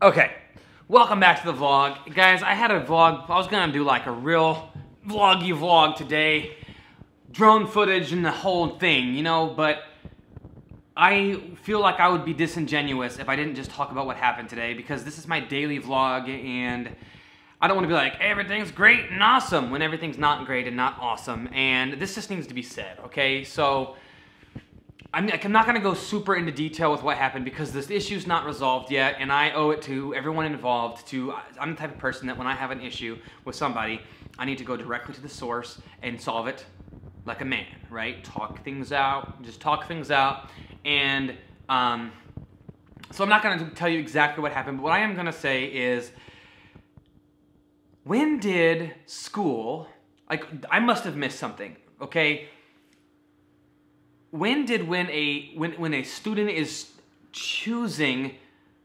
Okay, welcome back to the vlog. Guys, I had a vlog. I was gonna do like a real vloggy vlog today. Drone footage and the whole thing, you know, but I feel like I would be disingenuous if I didn't just talk about what happened today, because this is my daily vlog and I don't want to be like, everything's great and awesome when everything's not great and not awesome, and this just needs to be said, okay? So I'm not going to go super into detail with what happened because this issue's not resolved yet, and I owe it to everyone involved I'm the type of person that when I have an issue with somebody, I need to go directly to the source and solve it like a man, right? Talk things out, just talk things out, and so I'm not going to tell you exactly what happened, but what I am going to say is, when did school, like, I must have missed something, okay? When a student is choosing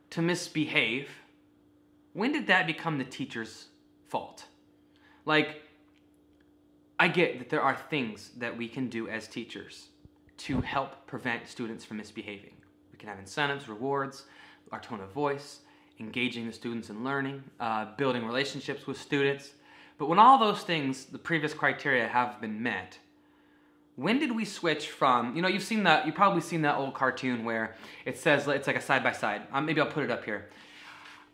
to misbehave, when did that become the teacher's fault? Like, I get that there are things that we can do as teachers to help prevent students from misbehaving. We can have incentives, rewards, our tone of voice, engaging the students in learning, building relationships with students. But when all those things, the previous criteria, have been met, when did we switch from, you know, you've probably seen that old cartoon where it says, it's like a side-by-side. Maybe I'll put it up here.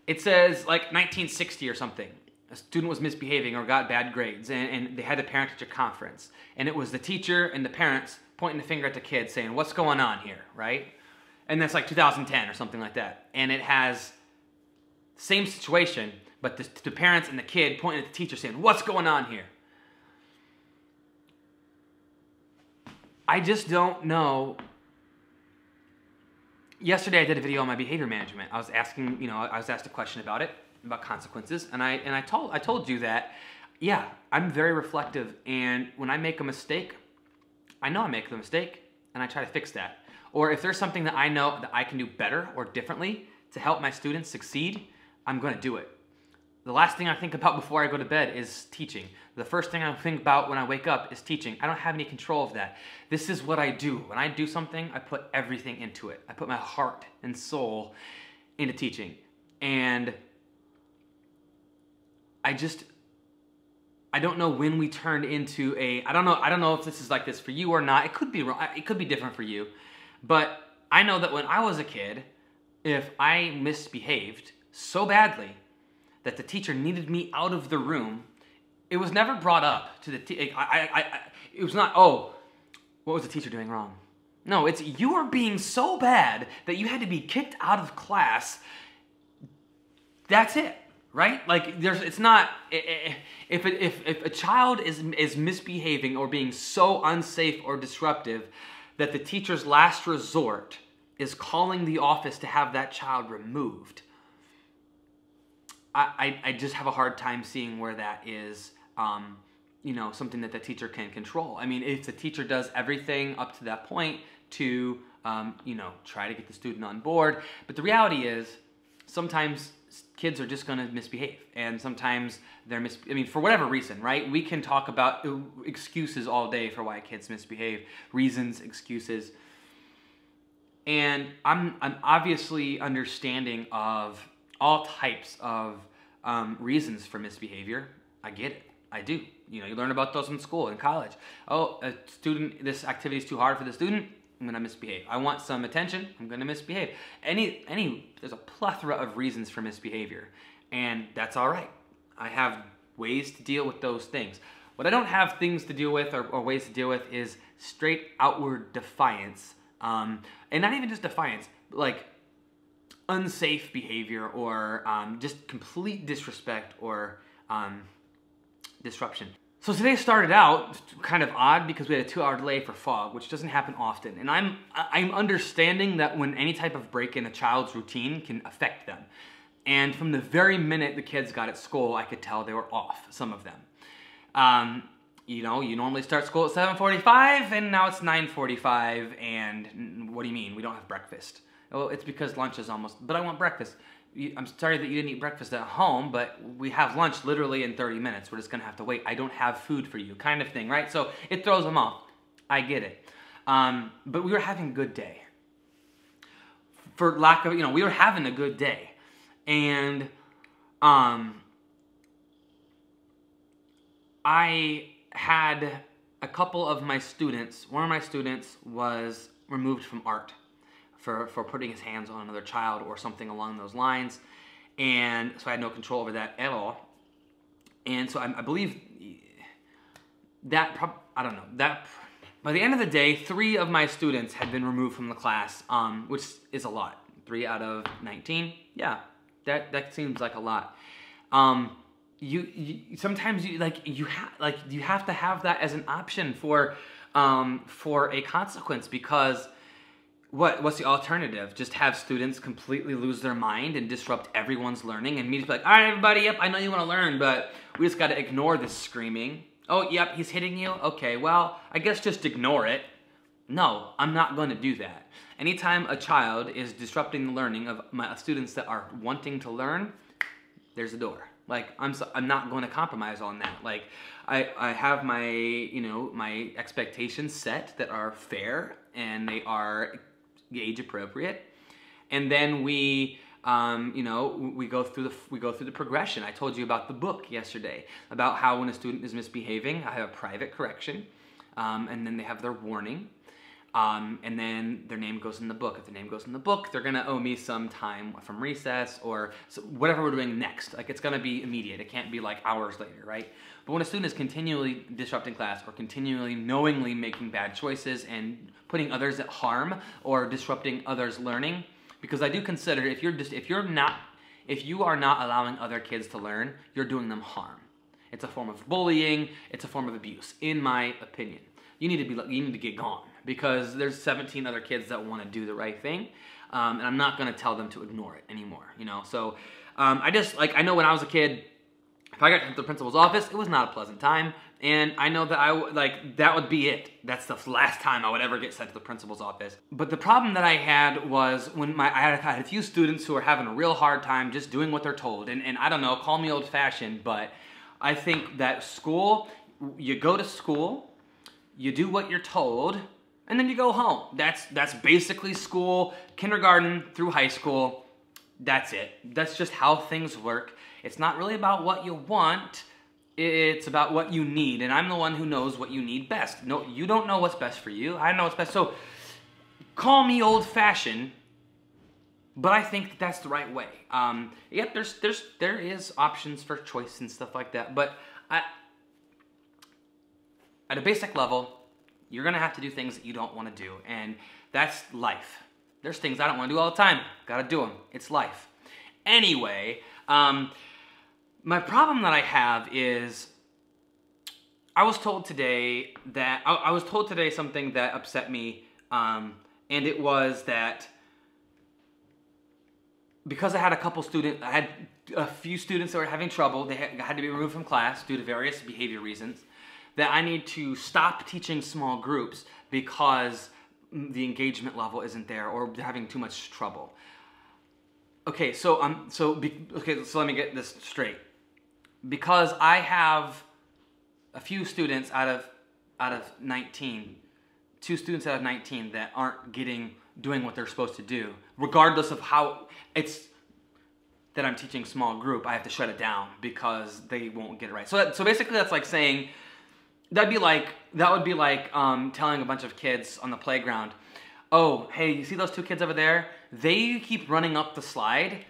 It says like 1960 or something. A student was misbehaving or got bad grades, and they had the parent-teacher conference. And it was the teacher and the parents pointing the finger at the kid saying, what's going on here, right? And that's like 2010 or something like that. And it has same situation, but the parents and the kid pointing at the teacher saying, what's going on here? I just don't know. Yesterday I did a video on my behavior management. I was asking, you know, I was asked a question about it, about consequences, and I told you that, yeah, I'm very reflective, and when I make a mistake, I know I make the mistake, and I try to fix that. Or if there's something that I know that I can do better or differently to help my students succeed, I'm going to do it. The last thing I think about before I go to bed is teaching. The first thing I think about when I wake up is teaching. I don't have any control of that. This is what I do. When I do something, I put everything into it. I put my heart and soul into teaching. And I don't know when we turned into I don't know if this is like this for you or not. It could be wrong. It could be different for you. But I know that when I was a kid, if I misbehaved so badly that the teacher needed me out of the room, it was never brought up to the teacher. It was not, oh, what was the teacher doing wrong? No, it's you are being so bad that you had to be kicked out of class. That's it, right? Like, it's not, if a child is misbehaving or being so unsafe or disruptive that the teacher's last resort is calling the office to have that child removed, I just have a hard time seeing where that is, you know, something that the teacher can control. I mean, if the teacher does everything up to that point to, you know, try to get the student on board, but the reality is sometimes kids are just going to misbehave, and sometimes they're I mean, for whatever reason, right? We can talk about excuses all day for why kids misbehave, reasons, excuses. And I'm obviously understanding of all types of reasons for misbehavior. I get it. I do. You know, you learn about those in school, in college. Oh, this activity is too hard for the student, I'm going to misbehave. I want some attention, I'm going to misbehave. There's a plethora of reasons for misbehavior, and that's all right. I have ways to deal with those things. What I don't have things to deal with or ways to deal with is straight outward defiance. And not even just defiance, but like unsafe behavior or just complete disrespect or disruption. So today started out kind of odd because we had a 2-hour delay for fog, which doesn't happen often. And I'm understanding that when any type of break in a child's routine can affect them. And from the very minute the kids got at school, I could tell they were off, some of them. You know, you normally start school at 7:45 and now it's 9:45, and what do you mean? We don't have breakfast. Well, it's because lunch is almost, but I want breakfast. I'm sorry that you didn't eat breakfast at home, but we have lunch literally in 30 minutes. We're just gonna have to wait. I don't have food for you, kind of thing, right? So it throws them off. I get it. But we were having a good day. For lack of, you know, we were having a good day. And I had a couple of my students, one of my students was removed from art for putting his hands on another child or something along those lines. And so I had no control over that at all. And so I believe that, I don't know, that by the end of the day, 3 of my students had been removed from the class, which is a lot. 3 out of 19, yeah, that seems like a lot. You sometimes you have to have that as an option for a consequence, because what's the alternative? Just have students completely lose their mind and disrupt everyone's learning, and me just be like, all right, everybody, yep, I know you want to learn, but we just got to ignore this screaming. Oh, yep, he's hitting you? Okay, well, I guess just ignore it. No, I'm not going to do that. Anytime a child is disrupting the learning of my students that are wanting to learn, there's a door. Like, I'm not going to compromise on that. Like, I have my, my expectations set that are fair and they are age appropriate. And then we go through the progression. I told you about the book yesterday, about how when a student is misbehaving, I have a private correction, and then they have their warning. And then their name goes in the book. If their name goes in the book, they're gonna owe me some time from recess or whatever we're doing next. Like, it's gonna be immediate. It can't be like hours later, right? But when a student is continually disrupting class or continually knowingly making bad choices and putting others at harm or disrupting others' learning, because I do consider if you are not allowing other kids to learn, you're doing them harm. It's a form of bullying. It's a form of abuse, in my opinion. You need to get gone, because there's 17 other kids that want to do the right thing, and I'm not going to tell them to ignore it anymore, So I know when I was a kid, if I got to the principal's office, it was not a pleasant time, and I know that that would be it. That's the last time I would ever get sent to the principal's office. But the problem that I had was when I had a few students who were having a real hard time just doing what they're told, and I don't know, call me old-fashioned, but I think that you go to school, you do what you're told, and then you go home. That's basically school, kindergarten through high school. That's it. That's just how things work. It's not really about what you want. It's about what you need, and I'm the one who knows what you need best. No, you don't know what's best for you. I know what's best. So call me old-fashioned, but I think that's the right way. Yep, there is options for choice and stuff like that, but at a basic level, you're gonna have to do things that you don't want to do, and that's life. There's things I don't want to do all the time. Gotta do them. It's life. Anyway, my problem that I have is I was told today something that upset me, and it was that because I had a few students that were having trouble, they had to be removed from class due to various behavior reasons, that I need to stop teaching small groups because the engagement level isn't there or they're having too much trouble. Okay, so let me get this straight. Because I have a few students out of 19, 2 students out of 19 that aren't doing what they're supposed to do, regardless of how it's that I'm teaching small group, I have to shut it down because they won't get it right. So basically that's like saying, that would be like telling a bunch of kids on the playground, oh, hey, you see those 2 kids over there? They keep running up the slide,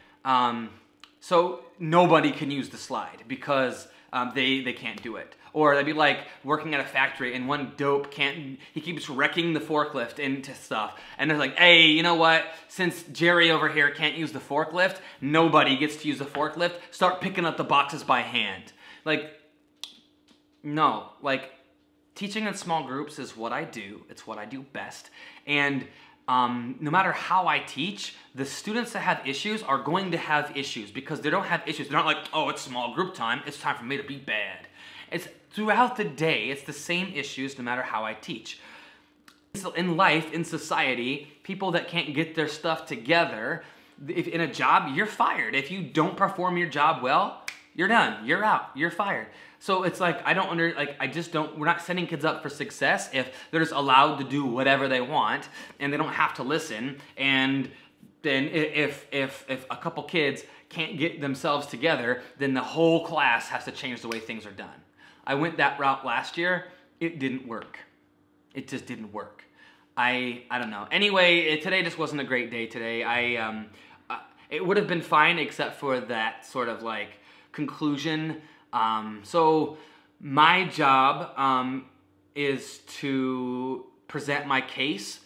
so nobody can use the slide because they can't do it. Or that'd be like working at a factory and one dope he keeps wrecking the forklift into stuff. And they're like, hey, you know what? Since Jerry over here can't use the forklift, nobody gets to use the forklift. Start picking up the boxes by hand. Like, no, like, teaching in small groups is what I do. It's what I do best. And no matter how I teach, the students that have issues are going to have issues because they don't have issues. They're not like, oh, it's small group time. It's time for me to be bad. It's throughout the day. It's the same issues no matter how I teach. So in life, in society, people that can't get their stuff together, if in a job, you're fired. If you don't perform your job well, you're done. You're out. You're fired. So it's like, we're not setting kids up for success if they're just allowed to do whatever they want and they don't have to listen and then if a couple kids can't get themselves together, then the whole class has to change the way things are done. I went that route last year. It didn't work. It just didn't work. I don't know. Anyway, today just wasn't a great day today. It would have been fine except for that sort of like conclusion. So my job is to present my case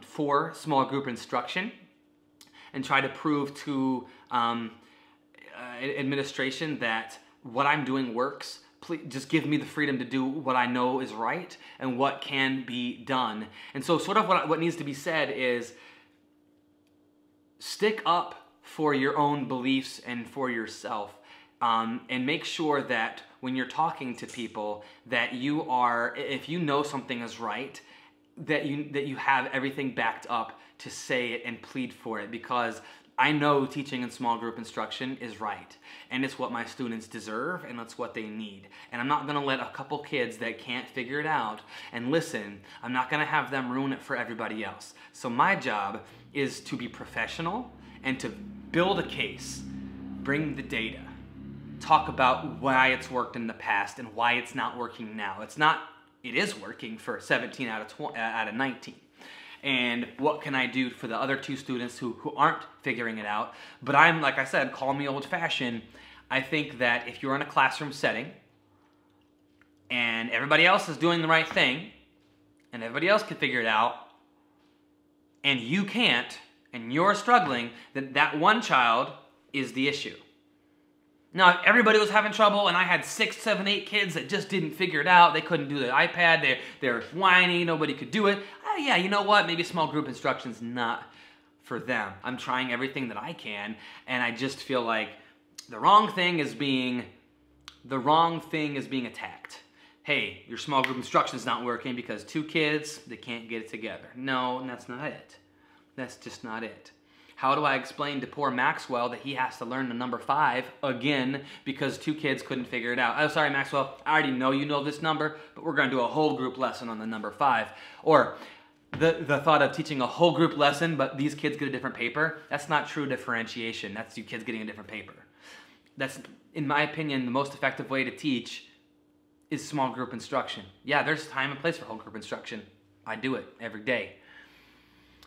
for small group instruction and try to prove to administration that what I'm doing works. Please just give me the freedom to do what I know is right and what can be done. And so sort of what needs to be said is stick up for your own beliefs and for yourself, and make sure that when you're talking to people that you are, if you know something is right, that you have everything backed up to say it and plead for it, because I know teaching in small group instruction is right, and it's what my students deserve, and that's what they need. And I'm not going to let a couple kids that can't figure it out and listen, I'm not going to have them ruin it for everybody else. So my job is to be professional and to build a case, bring the data, talk about why it's worked in the past and why it's not working now. It is working for 17 out of 19. And what can I do for the other 2 students who aren't figuring it out? But I'm, like I said, call me old-fashioned. I think that if you're in a classroom setting and everybody else is doing the right thing and everybody else can figure it out and you can't and you're struggling, then that one child is the issue. Now, if everybody was having trouble and I had 6, 7, 8 kids that just didn't figure it out, they couldn't do the iPad, they're whiny, nobody could do it, yeah, you know what, maybe small group instruction's not for them. I'm trying everything that I can, and I just feel like the wrong thing is being attacked. Hey, your small group instruction's not working because 2 kids, they can't get it together. No, that's not it. That's just not it. How do I explain to poor Maxwell that he has to learn the number 5 again because 2 kids couldn't figure it out? Oh, sorry, Maxwell, I already know you know this number, but we're going to do a whole group lesson on the number 5. Or the thought of teaching a whole group lesson, but these kids get a different paper, that's not true differentiation. That's you kids getting a different paper. That's, in my opinion, the most effective way to teach is small group instruction. Yeah, there's time and place for whole group instruction. I do it every day.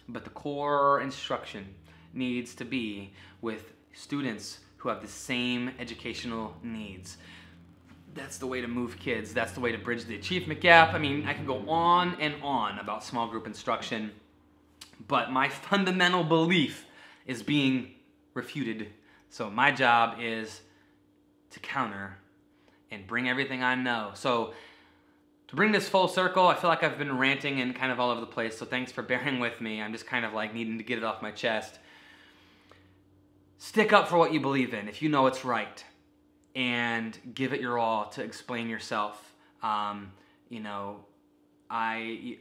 But the core instruction needs to be with students who have the same educational needs. That's the way to move kids. That's the way to bridge the achievement gap. I mean, I can go on and on about small group instruction, but my fundamental belief is being refuted. So my job is to counter and bring everything I know. So to bring this full circle, I feel like I've been ranting and kind of all over the place, so thanks for bearing with me. I'm just kind of like needing to get it off my chest. Stick up for what you believe in if you know it's right, and give it your all to explain yourself. You know, I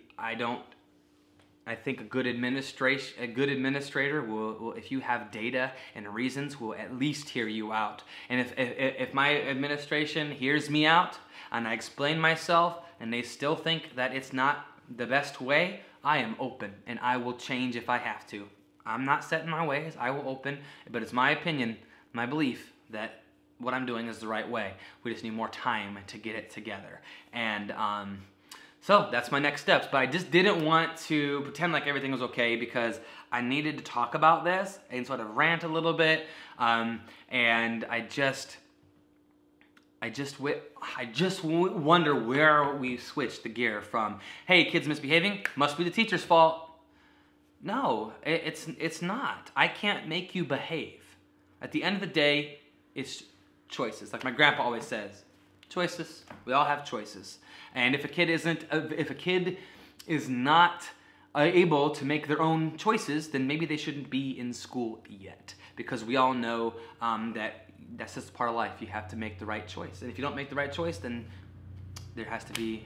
think a good administrator will, if you have data and reasons, will at least hear you out. And if my administration hears me out and I explain myself and they still think that it's not the best way, I am open and I will change if I have to. I'm not set in my ways, I will open, but it's my opinion, my belief that what I'm doing is the right way. We just need more time to get it together. And so that's my next steps, but I just didn't want to pretend like everything was okay because I needed to talk about this and sort of rant a little bit. And I just wonder where we switched the gear from, hey, kids misbehaving, must be the teacher's fault. No, it's not. I can't make you behave. At the end of the day, it's choices. Like my grandpa always says, choices. We all have choices. And if a kid is not able to make their own choices, then maybe they shouldn't be in school yet. Because we all know that that's just part of life. You have to make the right choice. And if you don't make the right choice, then there has to be...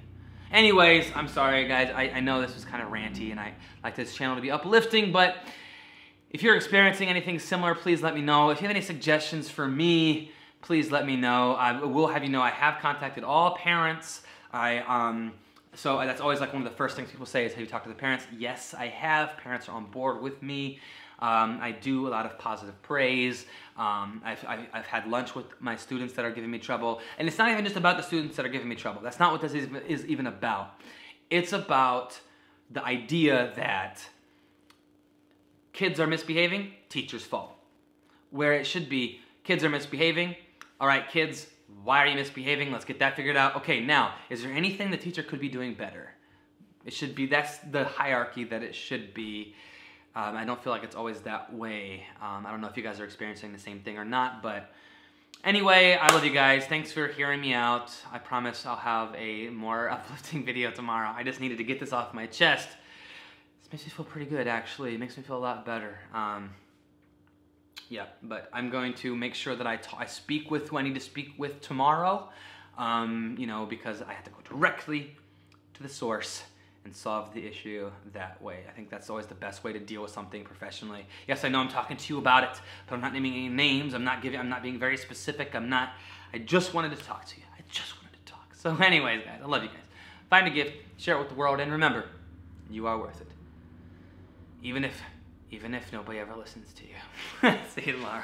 Anyways, I'm sorry, guys. I know this was kind of ranty, and I like this channel to be uplifting, but if you're experiencing anything similar, please let me know. If you have any suggestions for me, please let me know. I will have you know I have contacted all parents. So that's always like one of the first things people say is, have you talked to the parents? Yes, I have. Parents are on board with me. I do a lot of positive praise. I've had lunch with my students that are giving me trouble. And it's not even just about the students that are giving me trouble. That's not what this is even about. It's about the idea that kids are misbehaving, teacher's fault. Where it should be, kids are misbehaving. All right, kids, why are you misbehaving? Let's get that figured out. Okay, now, is there anything the teacher could be doing better? It should be, that's the hierarchy that it should be. I don't feel like it's always that way. I don't know if you guys are experiencing the same thing or not, but anyway, I love you guys. Thanks for hearing me out. I promise I'll have a more uplifting video tomorrow. I just needed to get this off my chest. This makes me feel pretty good, actually. It makes me feel a lot better. Yeah, but I'm going to make sure that I speak with who I need to speak with tomorrow, you know, because I have to go directly to the source and solve the issue that way. I think that's always the best way to deal with something professionally. Yes, I know I'm talking to you about it, but I'm not naming any names. I'm not being very specific. I just wanted to talk to you. I just wanted to talk. So anyways, guys, I love you guys. Find a gift, share it with the world, and remember, you are worth it. Even if nobody ever listens to you. See you tomorrow.